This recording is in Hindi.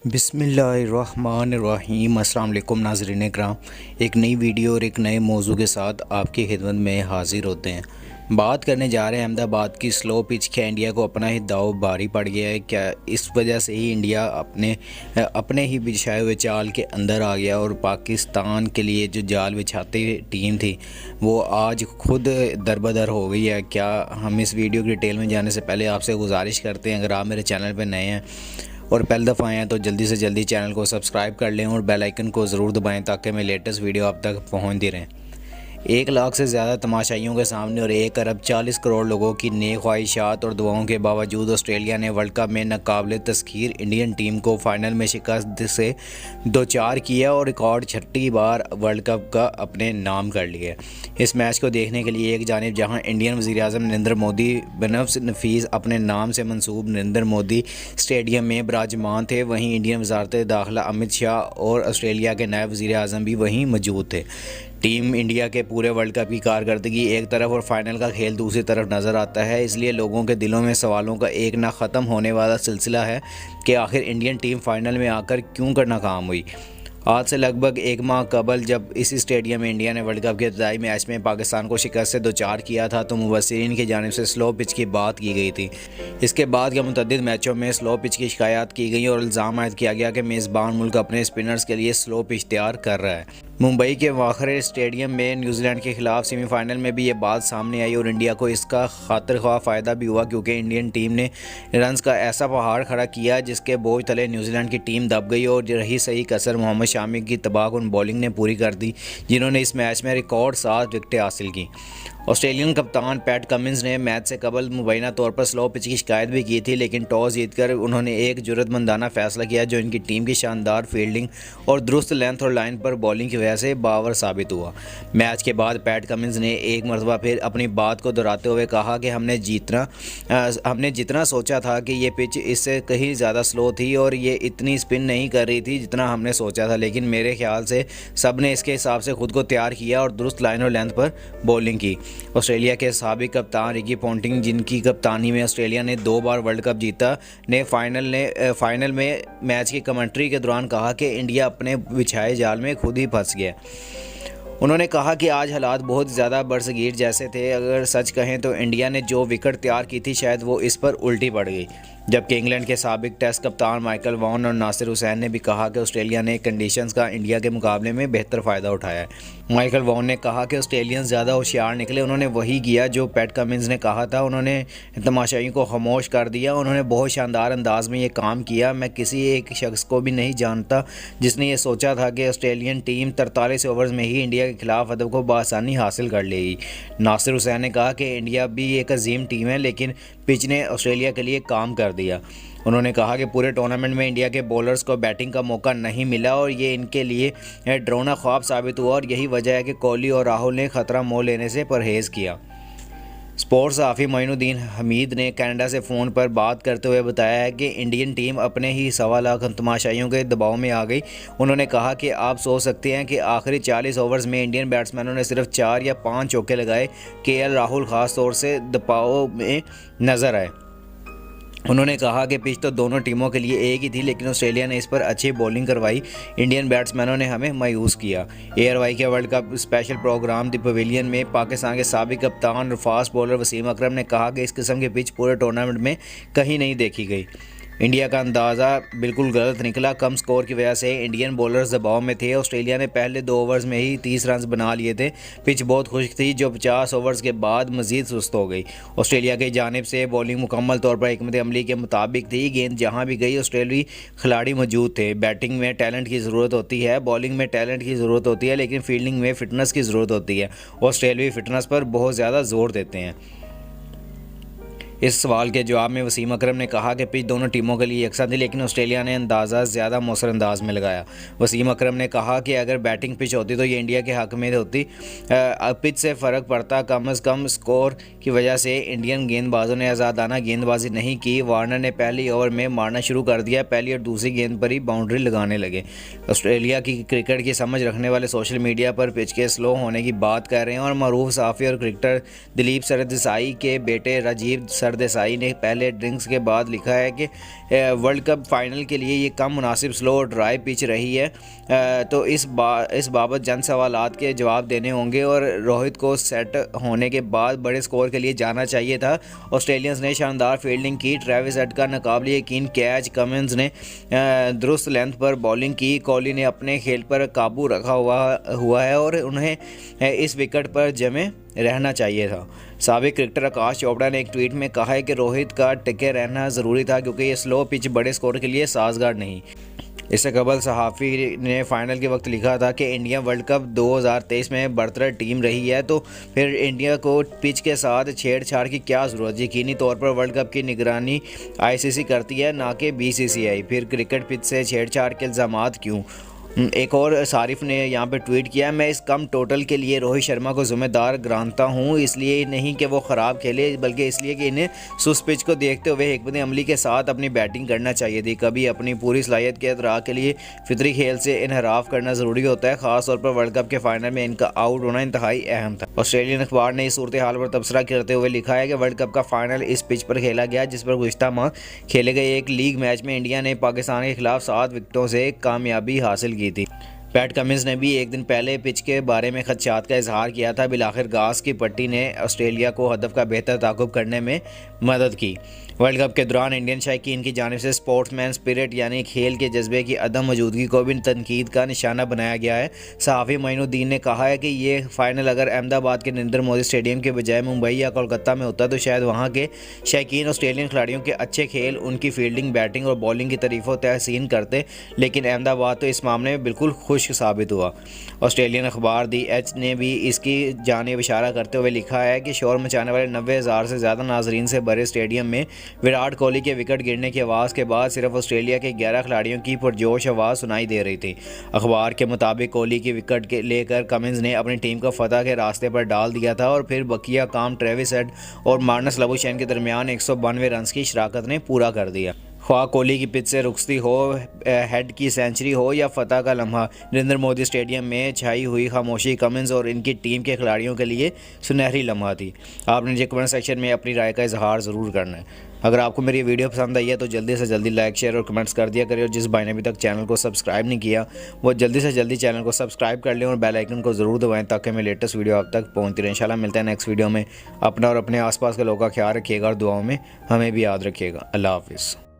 बिस्मिल्लाहिर्रहमानिर्रहीम। अस्सलाम वालेकुम नाज़रीन इकराम, एक नई वीडियो और एक नए मौजू के साथ आपकी खिदमत में हाज़िर होते हैं। बात करने जा रहे हैं अहमदाबाद की स्लो पिच। क्या इंडिया को अपना ही दाव भारी पड़ गया है? क्या इस वजह से ही इंडिया अपने ही बिछाए हुए जाल के अंदर आ गया और पाकिस्तान के लिए जो जाल बिछाती टीम थी वो आज खुद दरबदर हो गई है? क्या हम इस वीडियो की डिटेल में जाने से पहले आपसे गुजारिश करते हैं, अगर आप मेरे चैनल पर नए हैं और पहली दफ़ा आए हैं तो जल्दी से जल्दी चैनल को सब्सक्राइब कर लें और बेल आइकन को ज़रूर दबाएं ताकि मैं लेटेस्ट वीडियो आप तक पहुंचती रहें। 1 लाख से ज़्यादा तमाशाइयों के सामने और 1 अरब 40 करोड़ लोगों की नेक ख्वाहिशात और दुआओं के बावजूद ऑस्ट्रेलिया ने वर्ल्ड कप में नाकाबिले तस्खीर इंडियन टीम को फाइनल में शिकस्त से दो चार किया और रिकॉर्ड 6ठी बार वर्ल्ड कप का अपने नाम कर लिया। इस मैच को देखने के लिए एक जानिब जहां इंडियन वज़ीर-ए-आज़म नरेंद्र मोदी बनफ़्स नफीस अपने नाम से मंसूब नरेंद्र मोदी स्टेडियम में विराजमान थे, वहीं इंडियन वज़ारत दाखिला अमित शाह और ऑस्ट्रेलिया के नायब वज़ीर-ए-आज़म भी वहीं मौजूद थे। टीम इंडिया के पूरे वर्ल्ड कप की कारकर्दगी एक तरफ और फाइनल का खेल दूसरी तरफ नज़र आता है, इसलिए लोगों के दिलों में सवालों का एक ना ख़त्म होने वाला सिलसिला है कि आखिर इंडियन टीम फाइनल में आकर क्यों कर नाकाम हुई। आज से लगभग 1 माह कबल जब इसी स्टेडियम में इंडिया ने वर्ल्ड कप के इब्तदाई मैच में पाकिस्तान को शिकस्त से दो चार किया था तो मुबस्सिरीन की जानिब से स्लो पिच की बात की गई थी। इसके बाद के मुतअद्दिद मैचों में स्लो पिच की शिकायत की गई और इल्ज़ाम आयद किया गया कि मेज़बान मुल्क अपने स्पिनर्स के लिए स्लो पिच तैयार कर रहा है। मुंबई के वाखरे स्टेडियम में न्यूजीलैंड के खिलाफ सेमीफाइनल में भी ये बात सामने आई और इंडिया को इसका खातिर ख्वाह फ़ायदा भी हुआ, क्योंकि इंडियन टीम ने रन्स का ऐसा पहाड़ खड़ा किया जिसके बोझ तले न्यूजीलैंड की टीम दब गई और रही सही कसर मोहम्मद शामी की तबाहकुन बॉलिंग ने पूरी कर दी, जिन्होंने इस मैच में रिकॉर्ड 7 विकेटें हासिल की। ऑस्ट्रेलियन कप्तान पैट कमिंस ने मैच से कबल मुबैना तौर पर स्लो पिच की शिकायत भी की थी, लेकिन टॉस जीतकर उन्होंने एक जुर्रतमंदाना फैसला किया जो इनकी टीम की शानदार फील्डिंग और दुरुस्त लेंथ और लाइन पर बॉलिंग की वजह से बावर साबित हुआ। मैच के बाद पैट कमिंस ने एक मरतबा फिर अपनी बात को दोहराते हुए कहा कि हमने जितना सोचा था कि ये पिच इससे कहीं ज़्यादा स्लो थी और ये इतनी स्पिन नहीं कर रही थी जितना हमने सोचा था, लेकिन मेरे ख्याल से सब ने इसके हिसाब से खुद को तैयार किया और दुरुस्त लाइन और लेंथ पर बॉलिंग की। ऑस्ट्रेलिया के साबिक कप्तान रिकी पोंटिंग, जिनकी कप्तानी में ऑस्ट्रेलिया ने 2 बार वर्ल्ड कप जीता, ने फाइनल में मैच की कमेंट्री के दौरान कहा कि इंडिया अपने बिछाए जाल में खुद ही फंस गया। उन्होंने कहा कि आज हालात बहुत ज़्यादा बरसगीर जैसे थे। अगर सच कहें तो इंडिया ने जो विकेट तैयार की थी शायद वो इस पर उल्टी पड़ गई। जबकि इंग्लैंड के साबिक टेस्ट कप्तान माइकल वॉन और नासिर हुसैन ने भी कहा कि ऑस्ट्रेलिया ने कंडीशंस का इंडिया के मुकाबले में बेहतर फ़ायदा उठाया है। माइकल वॉन ने कहा कि ऑस्ट्रेलियंस ज़्यादा होशियार निकले, उन्होंने वही किया जो पैट कमिंस ने कहा था, उन्होंने तमाशाइयों को खामोश कर दिया, उन्होंने बहुत शानदार अंदाज में ये काम किया। मैं किसी एक शख्स को भी नहीं जानता जिसने ये सोचा था कि ऑस्ट्रेलियन टीम 43 ओवर्स में ही इंडिया के खिलाफ हदफ को बआसानी हासिल कर लेगी। नासिर हुसैन ने कहा कि इंडिया भी एक अजीम टीम है, लेकिन पिच ने ऑस्ट्रेलिया के लिए काम कर दिया। उन्होंने कहा कि पूरे टूर्नामेंट में इंडिया के बॉलर्स को बैटिंग का मौका नहीं मिला और ये इनके लिए डरावना ख्वाब साबित हुआ और यही वजह है कि कोहली और राहुल ने ख़तरा मोल लेने से परहेज़ किया। स्पोर्ट्स साफ़ी मोइनुद्दीन हमीद ने कनाडा से फ़ोन पर बात करते हुए बताया है कि इंडियन टीम अपने ही 1.25 लाख तमाशाइयों के दबाव में आ गई। उन्होंने कहा कि आप सोच सकते हैं कि आखिरी 40 ओवर्स में इंडियन बैट्समैनों ने सिर्फ 4 या 5 चौके लगाए। केएल राहुल ख़ास तौर से दबाव में नज़र आए। उन्होंने कहा कि पिच तो दोनों टीमों के लिए एक ही थी, लेकिन ऑस्ट्रेलिया ने इस पर अच्छी बॉलिंग करवाई। इंडियन बैट्समैनों ने हमें मायूस किया। एयरवाई के world cup special programme the pavilion में पाकिस्तान के साबिक कप्तान और फास्ट बॉलर वसीम अकरम ने कहा कि इस किस्म की पिच पूरे टूर्नामेंट में कहीं नहीं देखी गई। इंडिया का अंदाज़ा बिल्कुल गलत निकला। कम स्कोर की वजह से इंडियन बॉलर्स दबाव में थे। ऑस्ट्रेलिया ने पहले 2 ओवर्स में ही 30 रन बना लिए थे। पिच बहुत खुश्क थी जो 50 ओवर्स के बाद मज़ीद सुस्त हो गई। ऑस्ट्रेलिया की जानिब से बॉलिंग मुकम्मल तौर पर हिकमत अमली के मुताबिक थी। गेंद जहां भी गई ऑस्ट्रेलियाई खिलाड़ी मौजूद थे। बैटिंग में टैलेंट की ज़रूरत होती है, बॉलिंग में टैलेंट की ज़रूरत होती है, लेकिन फील्डिंग में फ़िटनेस की ज़रूरत होती है। ऑस्ट्रेलियाई फ़िटनेस पर बहुत ज़्यादा जोर देते हैं। इस सवाल के जवाब में वसीम अकरम ने कहा कि पिच दोनों टीमों के लिए यकसा थी, लेकिन ऑस्ट्रेलिया ने अंदाज़ा ज़्यादा मौसर अंदाज में लगाया। वसीम अकरम ने कहा कि अगर बैटिंग पिच होती तो ये इंडिया के हक़ में होती। पिच से फ़र्क पड़ता, कम अज़ कम स्कोर की वजह से इंडियन गेंदबाजों ने आज़ादाना गेंदबाजी नहीं की। वार्नर ने पहली ओवर में मारना शुरू कर दिया, पहली और दूसरी गेंद पर ही बाउंड्री लगाने लगे। ऑस्ट्रेलिया की क्रिकेट की समझ रखने वाले सोशल मीडिया पर पिच के स्लो होने की बात कर रहे हैं और मरूफ सहाफ़ी और क्रिकेटर दिलीप सरदेसाई के बेटे राजीव सरदेसाई ने पहले ड्रिंक्स के बाद लिखा है कि वर्ल्ड कप फाइनल के लिए ये कम मुनासिब स्लो और ड्राई पिच रही है, तो इस बाबत जन सवालात के जवाब देने होंगे और रोहित को सेट होने के बाद बड़े स्कोर के लिए जाना चाहिए था। ऑस्ट्रेलियंस ने शानदार फील्डिंग की, ट्रेविस हेड का नाकाबिले यकीन कैच, कमिंस ने दुरुस्त लेंथ पर बॉलिंग की, कोहली ने अपने खेल पर काबू रखा हुआ है और उन्हें इस विकेट पर जमे रहना चाहिए था। साबिक क्रिकेटर आकाश चोपड़ा ने एक ट्वीट में कहा है कि रोहित का टिके रहना ज़रूरी था क्योंकि ये स्लो पिच बड़े स्कोर के लिए साजगार नहीं। इससे कबल सहाफ़ी ने फाइनल के वक्त लिखा था कि इंडिया वर्ल्ड कप 2023 में बरतर टीम रही है, तो फिर इंडिया को पिच के साथ छेड़छाड़ की क्या ज़रूरत। यकीनी तौर पर वर्ल्ड कप की निगरानी ICC करती है, ना कि BCCI। फिर क्रिकेट पिच से छेड़छाड़ के इल्ज़ामात क्यों। एक और सारिफ ने यहाँ पे ट्वीट किया, मैं इस कम टोटल के लिए रोहित शर्मा को ज़िम्मेदार जानता हूँ, इसलिए नहीं कि वो ख़राब खेले बल्कि इसलिए कि इन्हें सुस्त पिच को देखते हुए हिकमत अमली के साथ अपनी बैटिंग करना चाहिए थी। कभी अपनी पूरी सलाहियत के इदराक के लिए फितरी खेल से इनहराफ करना ज़रूरी होता है, ख़ास तौर पर वर्ल्ड कप के फाइनल में इनका आउट होना इंतहाई अहम था। ऑस्ट्रेलियन अखबार ने इस सूरत हाल पर तबसरा करते हुए लिखा है कि वर्ल्ड कप का फाइनल इस पिच पर खेला गया जिस पर गुज़िश्ता माह खेले गए एक लीग मैच में इंडिया ने पाकिस्तान के खिलाफ 7 विकेटों से कामयाबी हासिल की थी। पैट कमिंस ने भी एक दिन पहले पिच के बारे में खदशात का इजहार किया था। बिलाखिर घास की पट्टी ने ऑस्ट्रेलिया को हदफ का बेहतर ताक़ुब करने में मदद की। वर्ल्ड कप के दौरान इंडियन शायकीन की जानिब से स्पोर्ट्समैन स्पिरिट यानी खेल के जज्बे की अदम मौजूदगी को भी तनकीद का निशाना बनाया गया है। सहाफ़ी मोइनुद्दीन ने कहा है कि ये फाइनल अगर अहमदाबाद के नरेंद्र मोदी स्टेडियम के बजाय मुंबई या कोलकाता में होता तो शायद वहाँ के शायकीन ऑस्ट्रेलियन खिलाड़ियों के अच्छे खेल, उनकी फील्डिंग, बैटिंग और बॉलिंग की तारीफ़ व तहसीन करते, लेकिन अहमदाबाद तो इस मामले में बिल्कुल खुश साबित हुआ। ऑस्ट्रेलियन अखबार दी एच ने भी इसकी जानिब इशारा करते हुए लिखा है कि शोर मचाने वाले 90,000 से ज़्यादा नाजरीन से भरे स्टेडियम में विराट कोहली के विकेट गिरने की आवाज़ के बाद सिर्फ ऑस्ट्रेलिया के 11 खिलाड़ियों की पुरजोश आवाज़ सुनाई दे रही थी। अखबार के मुताबिक कोहली की विकेट के लेकर कमिंस ने अपनी टीम को फतह के रास्ते पर डाल दिया था और फिर बकिया काम ट्रेविस हेड और मार्नस लबुशैन के दरमियान 192 रन की शराकत ने पूरा कर दिया। ख्वाह कोहली की पिच से रुखसती हो, हेड की सेंचुरी हो या फतह का लम्हा, नरेंद्र मोदी स्टेडियम में छाई हुई खामोशी कमिंस और इनकी टीम के खिलाड़ियों के लिए सुनहरी लम्हा थी। आपने मुझे कमेंट सेक्शन में अपनी राय का इजहार ज़रूर करना है। अगर आपको मेरी वीडियो पसंद आई है तो जल्दी से जल्दी लाइक, शेयर और कमेंट्स कर दिया करिए और जिस भाई ने अभी तक चैनल को सब्सक्राइब नहीं किया वो जल्दी से जल्दी चैनल को सब्सक्राइब कर लें और बेल आइकन को ज़रूर दबाएं ताकि मैं लेटेस्ट वीडियो आप तक पहुँचती रहे। इंशाल्लाह मिलते हैं नेक्स्ट वीडियो में। अपना और अपने आसपास के लोगों का ख्याल रखिएगा और दुआओं में हमें भी याद रखिएगा। अल्लाह हाफिज़।